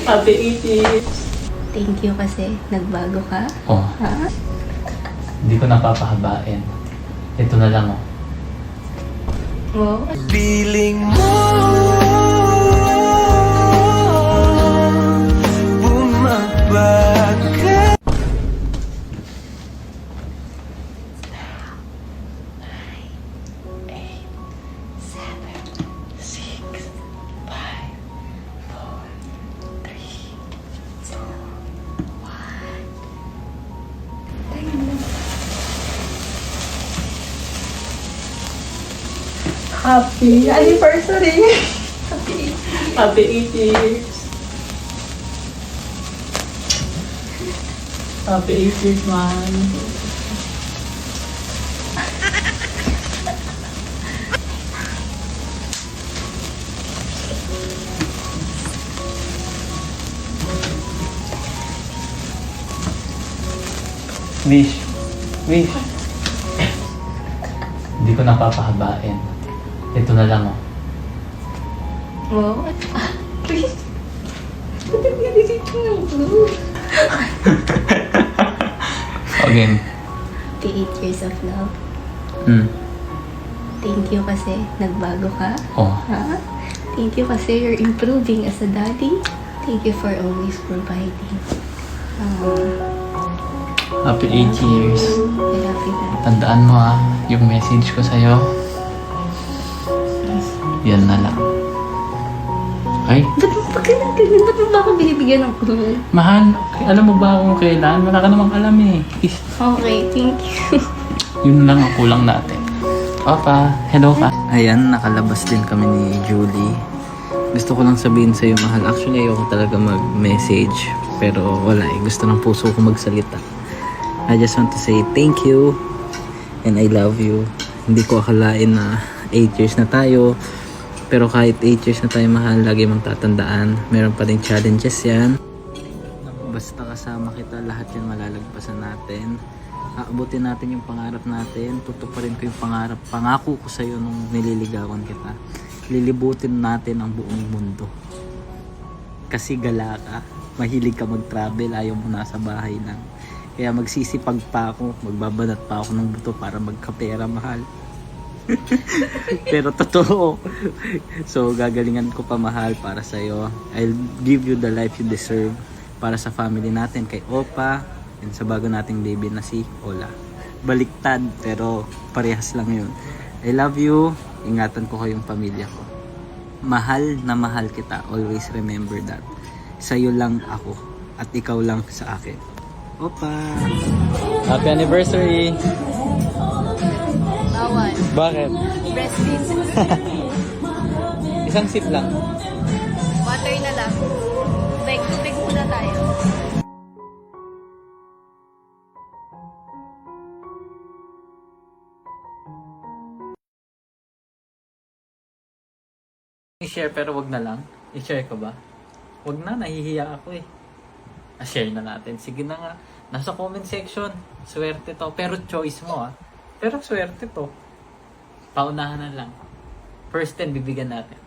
Happy 80s! Thank you kasi nagbago ka. Oh, Ha? hindi ko napapahabain. Ito na lang oh. Wow. Piling mo bumabagay. Happy anniversary! Happy 80s! Happy 80s, man! Wish. Wish. Hindi ko napapahabain. Ito na lang oh. Wow. Please. Ba't nag-edit yung blue? Again. Happy 8 years of love. Thank you kasi nagbago ka. Oh. Ha? Thank you kasi you're improving as a daddy. Thank you for always providing. Happy 8 years. I love you, Dad. Tandaan mo yung message ko sa'yo. Yan na lang. Ay, Ba't mo pa ganun? Ba't mo ba ako binibigyan ng clue? mahal, alam mo ba kung kailan? Wala ka namang alam eh. Okay, thank you. Yun lang ang kulang natin. Papa, hello ka. Ayan, nakalabas din kami ni Julie. Gusto ko lang sabihin sa'yo, mahal. Actually, ayoko talaga mag-message. Pero wala eh. Gusto ng puso ko magsalita. I just want to say thank you. And I love you. Hindi ko akalain na 8 years na tayo. Pero kahit 8 years na tayo, mahal, lagi mong tatandaan. Meron pa rin challenges yan. Basta kasama kita, lahat yan malalagpasan natin. Aabutin natin yung pangarap natin. Tutuparin ko yung pangako ko sa'yo nung nililigawan kita. Lilibutin natin ang buong mundo. Kasi gala ka. Mahilig ka mag-travel. Ayaw mo nasa bahay lang. Kaya magsisipag pa ako. Magbabanat pa ako ng buto para magkapera, mahal. Pero totoo. So gagalingan ko pa, mahal, para sa'yo. I'll give you the life you deserve. Para sa family natin, kay Opa, and sa bago nating baby na si Ola. Baliktad, pero parehas lang yun. I love you. Ingatan ko kayong pamilya ko. Mahal na mahal kita. Always remember that. Sa'yo lang ako. At ikaw lang sa akin. Opa! Happy anniversary! Bawal. Bakit? Breastfeed. Isang sip lang. Water na lang. Tubig muna tayo. I-share pero wag na lang. I-share ko ba? Wag na, nahihiya ako eh. Share na natin. Sige na nga. Nasa comment section. Swerte to. Pero choice mo Pero swerte to. Paunahan na lang. First 10 bibigyan natin.